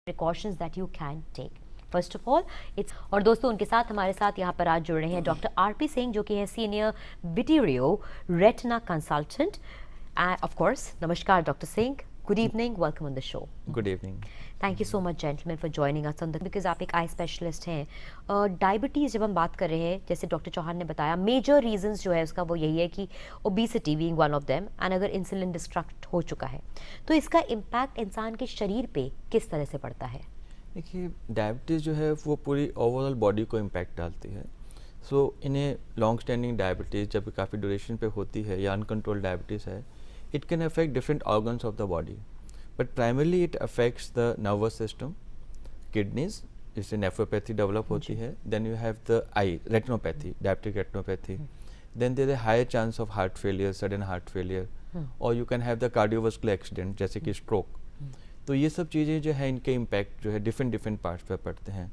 precautions that you can take. First of all it's और दोस्तों उनके साथ हमारे साथ यहाँ पर आज जुड़ रहे हैं डॉक्टर आरपी सिंह जो कि है senior vitreo retina consultant of course. नमस्कार doctor Singh, good evening, welcome on the show. Good evening. Thank you so much gentleman for joining us on the because आप एक आई स्पेशलिस्ट हैं. डायबिटीज़ जब हम बात कर रहे हैं, जैसे डॉक्टर चौहान ने बताया, मेजर रीजंस जो है उसका वो यही है कि obesity being one of them, and अगर इंसुलिन डिस्ट्रक्ट हो चुका है तो इसका इम्पैक्ट इंसान के शरीर पे किस तरह से पड़ता है? देखिए, डायबिटीज़ जो है वो पूरी ओवरऑल बॉडी को इम्पैक्ट डालती है. सो इन्हें लॉन्ग स्टैंडिंग डायबिटीज़ जब काफ़ी ड्यूरेशन पे होती है या अनकंट्रोल्ड डायबिटीज़ है, it can affect different organs of the body, but primarily it affects the nervous system, kidneys, जिससे नेफ्रोपैथी डेवलप होती है. Then you have the eye, retinopathy, diabetic retinopathy. Then there is a higher chance of heart failure, sudden heart failure, और you can have the cardiovascular accident जैसे कि stroke. तो ये सब चीज़ें जो है इनके इम्पैक्ट जो है डिफरेंट पार्ट्स पर पड़ते हैं.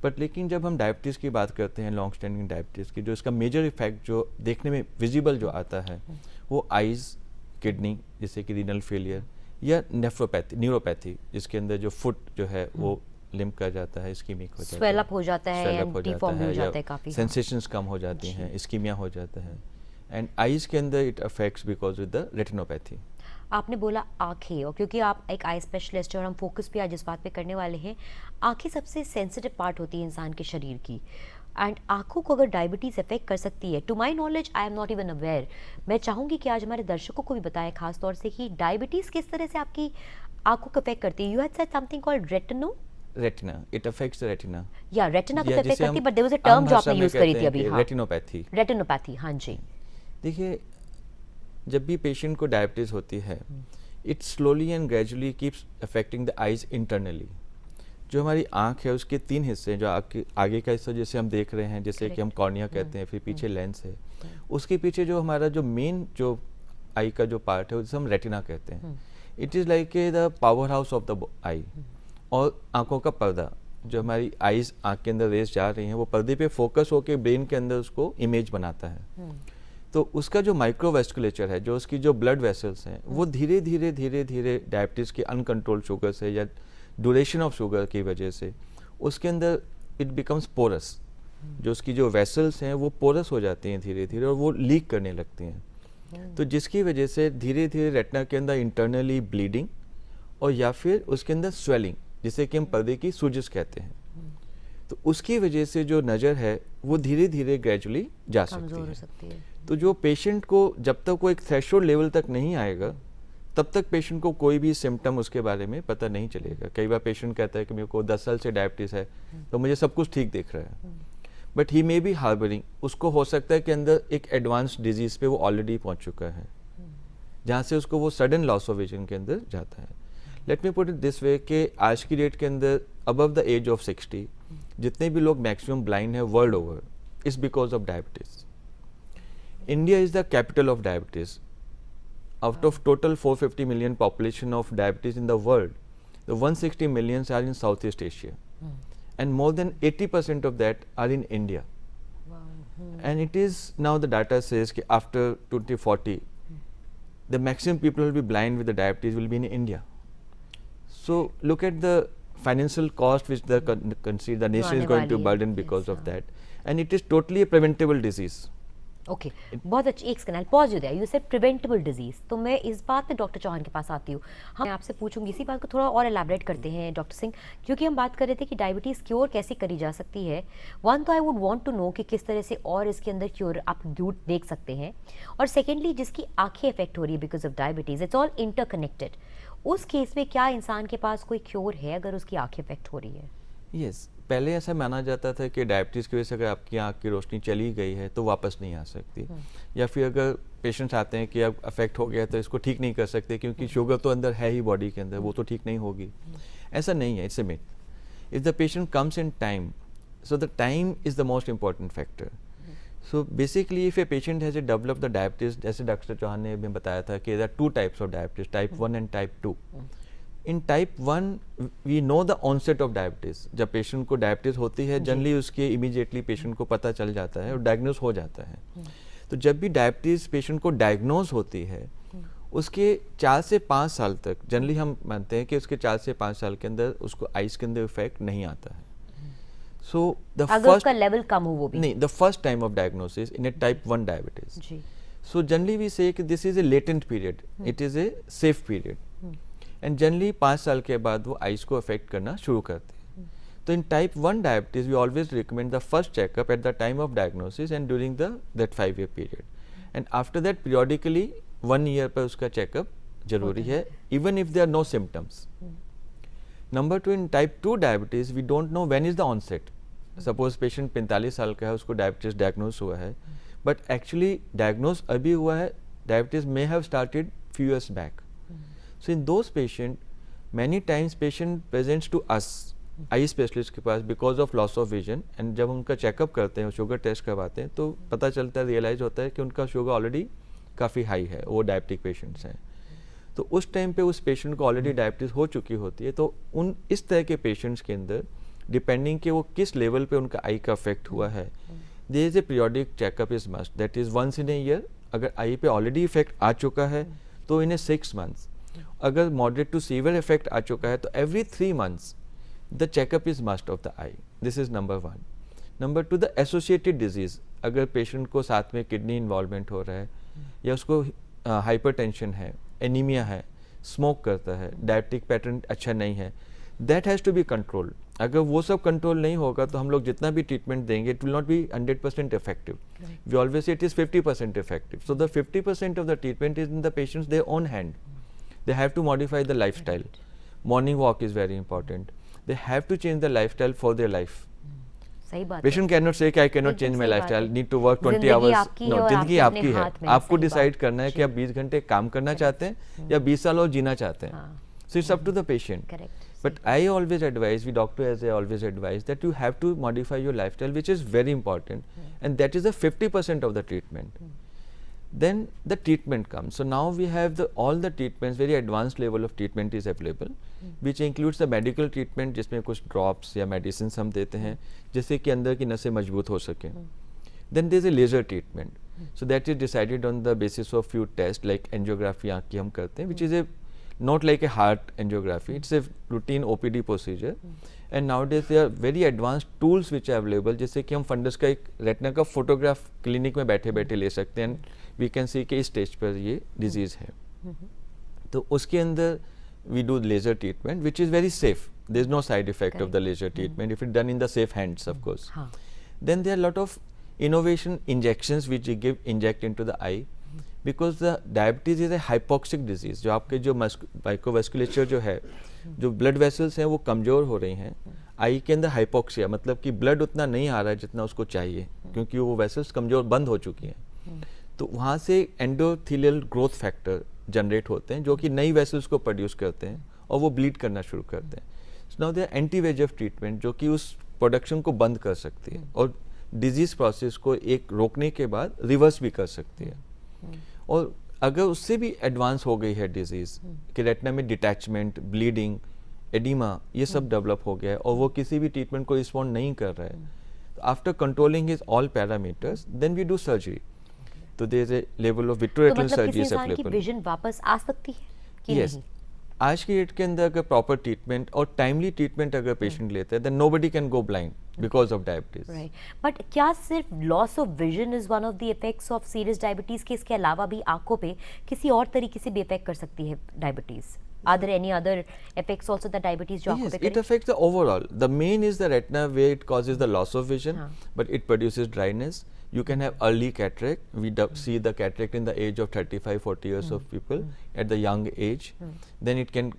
बट लेकिन जब हम डायबिटीज़ की बात करते हैं, लॉन्ग स्टैंडिंग डायबिटीज़ की, जो इसका मेजर इफेक्ट जो देखने में विजिबल जो आता है वो आइज़, किडनी जैसे कि रीनल फेलियर, या नेफ्रोपैथी, न्यूरोपैथी जिसके अंदर जो फुट जो है वो लिम्प कर जाता है, इस्कीमिक हो जाता है, स्वेल अप हो जाता है, swell up हो डिफॉर्म हो जाता है, या काफ़ी सेंसेशंस कम हो जाती हैं, इस्कीमिया हो जाता है. एंड आइज़ के अंदर it affects because with the retinopathy. आपने बोला आंखें, और क्योंकि आप एक आई स्पेशलिस्ट हैं और हम फोकस भी आज इस बात पे करने वाले हैं, आंखें सबसे सेंसिटिव पार्ट होती है इंसान के शरीर की, एंड आंखों को अगर डायबिटीज़ अफेक्ट कर सकती है, to my knowledge I am not even aware. मैं चाहूँगी कि आज हमारे दर्शकों को भी बताएं खास तौर से कि डायबिटीज़ किस तरह से आपकी आंखों को अफेक्ट करती है. You had said something called retina, it affects the retina. या रेटिना को या अफेक्ट जिसे करती है, हम बट देयर वाज अ आम टर्म जो भाषा आपने में यूज़ करी कहते थी हैं अभी. कि हाँ, रेटिनोपैथी. रेटिनोपैथी, हाँ जी. देखिए, जब भी पेशेंट को डायबिटीज़ होती है, it slowly and gradually keeps affecting the eyes internally. जो हमारी आँख है उसके 3 हिस्से हैं. जो आगे का हिस्सा जैसे हम देख रहे हैं, जैसे कि हम कॉर्निया कहते हैं, फिर पीछे लेंस है, उसके पीछे जो हमारा जो मेन जो आई का जो पार्ट है उसे हम रेटिना कहते हैं. It is like the power house of the eye. और आँखों का पर्दा, जो हमारी आइज़, आँख के अंदर रेस जा रही हैं, वो पर्दे पे फोकस होकर ब्रेन के अंदर उसको इमेज बनाता है. तो उसका जो माइक्रोवेस्कुलेचर है, जो उसकी जो ब्लड वेसल्स हैं, वो धीरे धीरे डायबिटीज़ के अनकंट्रोल्ड शुगर से या ड्यूरेशन ऑफ शुगर की वजह से उसके अंदर इट बिकम्स पोरस. जो उसकी जो वेसल्स हैं वो पोरस हो जाती हैं धीरे धीरे, और वो लीक करने लगती हैं. तो जिसकी वजह से धीरे धीरे रेटिना के अंदर इंटरनली ब्लीडिंग, और या फिर उसके अंदर स्वेलिंग, जिसे कि हम पर्दे की सूजश कहते हैं. तो उसकी वजह से जो नज़र है वो धीरे धीरे ग्रेजुअली जा सकती है. तो जो पेशेंट को जब तक वो एक थ्रेशोल्ड लेवल तक नहीं आएगा, तब तक पेशेंट को कोई भी सिम्टम उसके बारे में पता नहीं चलेगा. कई बार पेशेंट कहता है कि मेरे को 10 साल से डायबिटीज़ है, तो मुझे सब कुछ ठीक दिख रहा है, but he may be harbouring. उसको हो सकता है कि अंदर एक एडवांस डिजीज़ पे वो ऑलरेडी पहुंच चुका है, जहाँ से उसको वो सडन लॉस ऑफ विजन के अंदर जाता है. Let me put it this way कि आज की डेट के अंदर अबव द एज ऑफ 60 जितने भी लोग मैक्सिमम ब्लाइंड है world over, is because of diabetes. India is the capital of diabetes. Out of total 450 million population of diabetes in the world, the 160 millions are in Southeast Asia, and more than 80% of that are in India. And it is now the data says that after 2040, the maximum people will be blind with the diabetes will be in India. So look at the financial cost which the country, the nation is going to burden because of that, and it is totally a preventable disease. Okay बहुत अच्छी. एक second, pause दिया. You said preventable disease. तो मैं इस बात पे doctor Chauhan के पास आती हूँ. हम आपसे पूछूंगी इसी बात को थोड़ा और एलैबोरेट करते हैं डॉक्टर सिंह, क्योंकि हम बात कर रहे थे कि डायबिटीज़ क्योर कैसे करी जा सकती है. वन तो I would want to know कि किस तरह से और इसके अंदर क्योर आप देख सकते हैं, और सेकेंडली जिसकी आंखें इफेक्ट हो रही है because of diabetes, it's all interconnected. उस केस में क्या इंसान के पास कोई क्योर है अगर उसकी आंखें इफेक्ट हो रही है? यस, पहले ऐसा माना जाता था कि डायबिटीज़ की वजह से अगर आपकी आँख की रोशनी चली गई है तो वापस नहीं आ सकती, या फिर अगर पेशेंट्स आते हैं कि अब अफेक्ट हो गया तो इसको ठीक नहीं कर सकते क्योंकि शुगर तो अंदर है ही बॉडी के अंदर, वो तो ठीक नहीं होगी. ऐसा नहीं है. It's a myth. If the patient comes in time, so the time is the most important factor. So basically if a patient has develop the diabetes, जैसे डॉक्टर चौहान ने हमें बताया था कि there are 2 types of diabetes, type 1 and type 2. In type 1 we know the onset of diabetes. जब patient को diabetes होती है, जनरली उसके इमीडिएटली पेशेंट को पता चल जाता है और डायग्नोज हो जाता है. तो जब भी डायबिटीज़ पेशेंट को डायग्नोज होती है, उसके 4 से 5 साल तक जनरली हम मानते हैं कि उसके 4 से 5 साल के अंदर उसको आइज के अंदर इफेक्ट नहीं आता है. सो द अगर फर्स्ट उसका लेवल कम हो वो भी नहीं, the first time of diagnosis in a type 1 diabetes. जी. So generally we say कि this is a latent period, it is a safe period, and generally 5 साल के बाद वो आइज को अफेक्ट करना शुरू करते हैं. तो इन type 1 diabetes we always recommend the first checkup at the time of diagnosis and during that 5 year period, and after that periodically 1 year पर उसका चेकअप जरूरी है, even if there are no symptoms. Number 2, in type 2 diabetes we don't know when is the onset. Suppose patient 45 साल का है, उसको diabetes diagnose हुआ है, but actually diagnosed अभी हुआ है, diabetes may have started few years back. So in those patient, many times patient presents to us, eye specialist के पास because of loss of vision, and जब उनका चेकअप करते हैं, शुगर टेस्ट करवाते हैं, तो पता चलता है, रियलाइज होता है कि उनका शुगर ऑलरेडी काफ़ी हाई है, वो डायबिटिक पेशेंट्स हैं. तो उस टाइम पे उस पेशेंट को ऑलरेडी डायबिटीज़ हो चुकी होती है. तो उन इस तरह के पेशेंट्स के अंदर डिपेंडिंग कि वो किस लेवल पे उनका आई का अफेक्ट हुआ है, there is a periodic checkup is must, that is once in a year. अगर आई पे ऑलरेडी इफेक्ट आ चुका है तो इन ए 6 months, अगर मॉडरेट टू सीवियर इफेक्ट आ चुका है तो every 3 months the checkup is must of the I. This is number 1. Number 2, the associated disease. अगर पेशेंट को साथ में किडनी इन्वॉल्वमेंट हो रहा है, या उसको हाइपरटेंशन है, एनीमिया है, स्मोक करता है, डायबिटिक पैटर्न अच्छा नहीं है, that has to be controlled. अगर वो सब कंट्रोल नहीं होगा तो हम लोग जितना भी ट्रीटमेंट देंगे it will not be 100% effective. We always say it is 50% effective. So the 50% of the treatment is in the patients their own hand. They have to modify the life style. Morning walk is very important. They have to change the life style for their life. सही बात. Patient can not say कि I can not change my life style, need to work 20 hours. No, जिंदगी आपकी है, आपको decide करना है कि आप 20 घंटे काम करना चाहते हैं या 20 साल और जीना चाहते हैं. So it's up to the patient. Correct. But I always advise, we doctor as I always advise that you have to modify your lifestyle, which is very important, and that is the 50% of the treatment. Then the treatment comes. So now we have all the treatments, very advanced level of treatment is available, which includes the medical treatment, जिसमें कुछ drops या medicines हम देते हैं, जिससे कि अंदर की नसें मजबूत हो सकें. Then there is a laser treatment. So that is decided on the basis of few tests like angiography आँख की हम करते हैं, which is a not like a heart angiography, it's a routine OPD procedure. And nowadays there are very advanced tools which are available, जिससे कि हम funds का एक रेटिना का फोटोग्राफ क्लिनिक में बैठे बैठे ले सकते हैं, एंड वी कैन सी कि इस स्टेज पर ये डिजीज़ है. तो उसके अंदर we do laser treatment which is very safe. There is no side effect of the laser treatment if it's done in the safe hands, of course. Then there are a lot of innovation injections which we inject into the eye, because the diabetes is a hypoxic disease. जो आपके जो माइक्रोवेस्कुलेचर जो है, जो blood vessels हैं वो कमज़ोर हो रही हैं. आई के अंदर हाइपोक्सिया मतलब कि ब्लड उतना नहीं आ रहा है जितना उसको चाहिए, क्योंकि वो वेसल्स कमज़ोर बंद हो चुकी हैं. तो वहाँ से एंडोथेलियल ग्रोथ फैक्टर जनरेट होते हैं जो कि नई वेसल्स को प्रोड्यूस करते हैं और वो ब्लीड करना शुरू करते हैं. So now there anti VEGF treatment जो कि उस प्रोडक्शन को बंद कर सकती है और डिजीज़ प्रोसेस को एक रोकने के बाद रिवर्स भी कर सकती है. और अगर उससे भी एडवांस हो गई है डिजीज़ कि रेटिना में डिटैचमेंट, ब्लीडिंग, एडिमा, ये सब डेवलप हो गया है और वो किसी भी ट्रीटमेंट को रिस्पॉन्ड नहीं कर रहा है, तो after controlling his all parameters then we do surgery. तो there is a level of vitreoretinal surgery is available. Vision वापस आ सकती है कि नहीं? आज की डेट के अंदर अगर प्रॉपर ट्रीटमेंट और टाइमली ट्रीटमेंट अगर पेशेंट लेते हैं, then nobody can go blind because of diabetes. Right. But क्या सिर्फ loss of vision is one of the effects of serious diabetes के इसके अलावा भी आंखों पे किसी और तरीके से भी इफेक्ट कर सकती है diabetes? Are there any other effects also the diabetes जो आंखों पे Yes, it affects the overall. The main is the retina where it causes the loss of vision, but it produces dryness. You can have early cataract. We see the cataract in the age of 35-40 years of people at the young age. Then it can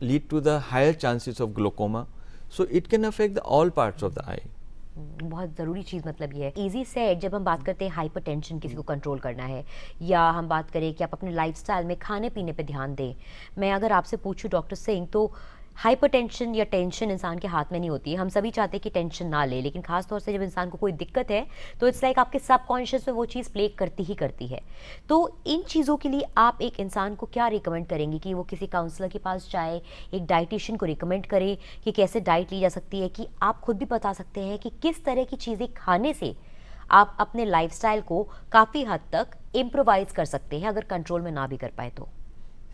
lead to the higher chances of glaucoma. So it can affect all parts of the eye. बहुत ज़रूरी चीज़ मतलब ये है. Easy set, जब हम बात करते हैं हाइपरटेंशन किसी को कंट्रोल करना है, या हम बात करें कि आप अपने लाइफस्टाइल में खाने पीने पे ध्यान दें, मैं अगर आपसे पूछूं डॉक्टर सिंह, तो हाइपरटेंशन या टेंशन इंसान के हाथ में नहीं होती है. हम सभी चाहते हैं कि टेंशन ना ले, लेकिन खास तौर से जब इंसान को कोई दिक्कत है तो इट्स लाइक आपके सबकॉन्शियस में वो चीज़ प्ले करती ही करती है. तो इन चीज़ों के लिए आप एक इंसान को क्या रिकमेंड करेंगे कि वो किसी काउंसलर के पास जाए, एक डाइटिशियन को रिकमेंड करे कि कैसे डाइट ली जा सकती है, कि आप खुद भी बता सकते हैं कि किस तरह की चीज़ें खाने से आप अपने लाइफस्टाइल को काफ़ी हद तक इम्प्रोवाइज कर सकते हैं अगर कंट्रोल में ना भी कर पाए तो?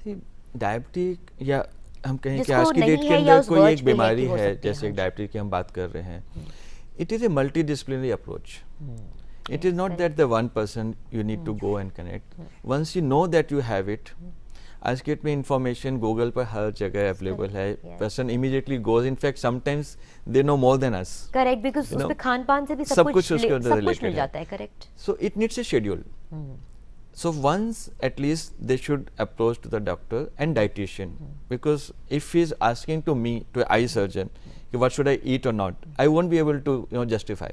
डायबिटिक या हम कहें कि जिसको आज की नहीं डेट के है या अंदर उस कोई वर्ज एक पे है बीमारी कि हो है, सकती है, जैसे हाँ एक जी। डायबिटिक की हम बात कर रहे हैं, it is a multidisciplinary approach. It is not that the one person you need to go and connect. Once you know that you have it, आज के डेट में इंफॉर्मेशन गूगल पर हर जगह अवेलेबल है. Yes. Person immediately goes, in fact sometimes they know more than us. Correct, because You know, उसमें खान पान से भी सब कुछ उसके अंदर सब कुछ related मिल है. जाता है, correct. So it needs a schedule. So once at least they should approach to the doctor and dietitian, because if he is asking to me, to an eye surgeon, what should I eat or not, I won't be able to justify.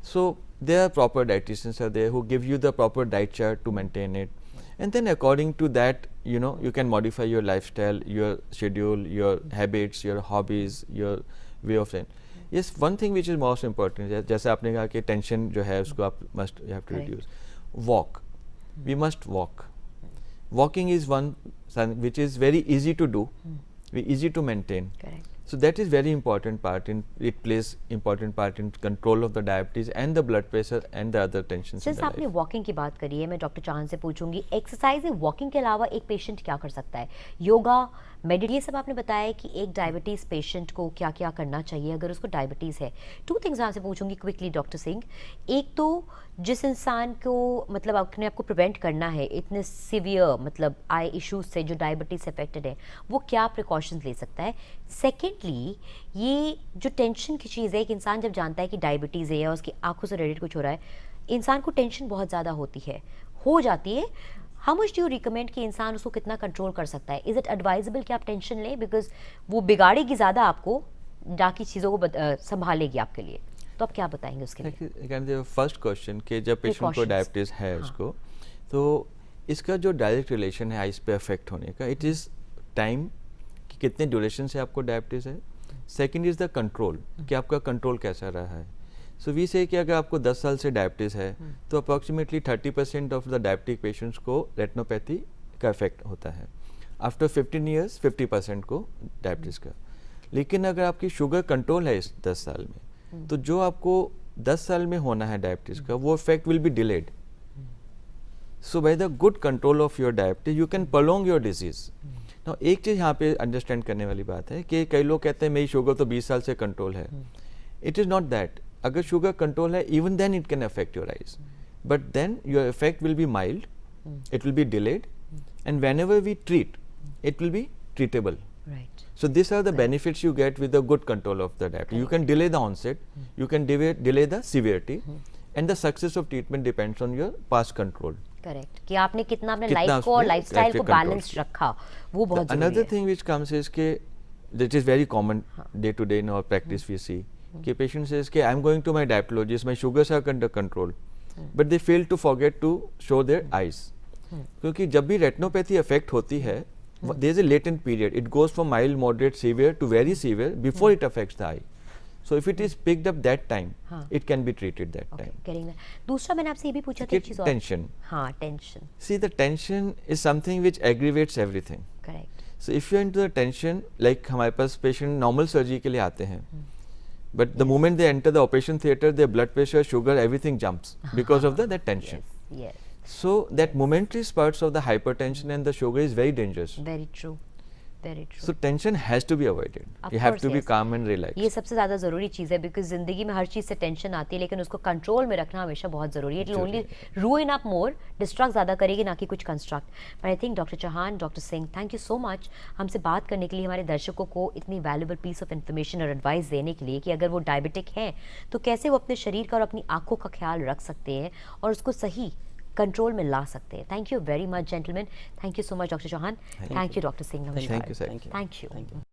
So there are proper dietitians are there who give you the proper diet chart to maintain it, and then according to that you can modify your lifestyle, your schedule, your habits, your hobbies, your way of saying. Yes, one thing which is most important है, जैसे आपने कहा कि tension जो है उसको आप must you have to Correct. reduce. Walk. We must walk. Walking is one which is very easy to do, easy to maintain. Correct. So that is very important part in, it plays important part in control of the diabetes and the blood pressure and the other tensions in since the आपने life. Walking की बात करी है, मैं doctor चांद से पूछूंगी, exercise walking के अलावा एक पेशेंट क्या कर सकता है? योगा, मेडिटेशन, ये सब आपने बताया कि एक डायबिटीज़ पेशेंट को क्या क्या करना चाहिए अगर उसको डायबिटीज़ है. 2 थिंग्स आपसे पूछूंगी क्विकली डॉक्टर सिंह. एक तो जिस इंसान को मतलब अपने आप को प्रिवेंट करना है इतने सीवियर मतलब आई इश्यूज से जो डायबिटीज से अफेक्टेड है, वो क्या प्रिकॉशंस ले सकता है? सेकेंडली, ये जो टेंशन की चीज़ है, एक इंसान जब जानता है कि डायबिटीज़ है या उसकी आंखों से रिलेटेड कुछ हो रहा है, इंसान को टेंशन बहुत ज़्यादा हो जाती है. How much do you recommend कि इंसान उसको कितना कंट्रोल कर सकता है? इज़ इट एडवाइजेबल कि आप टेंशन लें, बिकॉज वो बिगाड़ेगी ज़्यादा आपको, बाकी चीज़ों को संभालेगी आपके लिए. तो आप क्या बताएंगे उसके लिए? फर्स्ट क्वेश्चन कि जब पेशेंट को Precautions. डायबिटीज है हाँ. उसको, तो इसका जो डायरेक्ट रिलेशन है आइस पे अफेक्ट होने का, इट इज़ टाइम कि कितने ड्यूरेशन से आपको डायबिटीज़ है. सेकंड इज़ द कंट्रोल कि आपका कंट्रोल कैसा रहा है. सो वी से कि अगर आपको 10 साल से डायबिटीज़ है तो approximately 30% of the diabetic patients को रेटिनोपैथी का इफेक्ट होता है. आफ्टर 15 ईयर्स 50% को डायबिटीज़ का. लेकिन अगर आपकी शुगर कंट्रोल है इस 10 साल में, तो जो आपको 10 साल में होना है डायबिटीज़ का, वो effect will be delayed. So by the good control of your diabetes you can prolong your disease. तो एक चीज़ यहाँ पे अंडरस्टैंड करने वाली बात है कि कई लोग कहते हैं मेरी शुगर तो 20 साल से कंट्रोल है. It is not that. अगर शुगर कंट्रोल है, even then it can affect your eyes, but then your effect will be mild, it will be delayed, and whenever we treat it will be treatable. Right. So these are the benefits you get with the good control of the diabetes. You can delay the onset, you can delay the severity, and the success of treatment depends on your past control. Correct, कि आपने कितना अपने कितना life को और उसमें lifestyle life को पे control बैलेंस किया. रखा, वो बहुत जरूरी Another है. thing which comes is कि that is very common day to day in our practice we see कि patient says कि I'm going to my diabetologist, my sugars are under control, but they fail to forget to show their eyes. क्योंकि जब भी retinopathy affect होती है, there is a latent period. It goes from mild, moderate, severe to very severe before it affects the eye. So if it is picked up that time, it can be treated that time. करेंगे. दूसरा मैंने आपसे ये भी पूछा था कि एक चीज और. tension. हाँ, tension. See, the tension is something which aggravates everything. Correct. So if you are into the tension, like हमारे पास patient normal surgery के लिए आते हैं, but the moment they enter the operation theater, their blood pressure, sugar, everything jumps because of that tension. Yes. So that momentary spurts of the hypertension and the sugar is very dangerous. Very true. Very true. So tension has to be avoided. Of You have course, to be yes. calm and relaxed. ये सबसे ज़्यादा ज़रूरी चीज़ है, because ज़िंदगी में हर चीज़ से tension आती है, लेकिन उसको कंट्रोल में रखना हमेशा बहुत ज़रूरी है. It only ruin up more, destruct ज़्यादा करेगी, ना कि कुछ construct. But I think doctor Chauhan, doctor Singh, thank you so much हमसे बात करने के लिए, हमारे दर्शकों को इतनी वैल्यूबल पीस ऑफ इन्फॉर्मेशन और एडवाइस देने के लिए कि अगर वो डायबिटिक हैं तो कैसे वो अपने शरीर का और अपनी आंखों का ख्याल रख सकते हैं और उसको सही कंट्रोल में ला सकते हैं. Thank you very much gentleman. Thank you so much doctor Chauhan. Thank you doctor Singh. Thank you, sir. Thank you.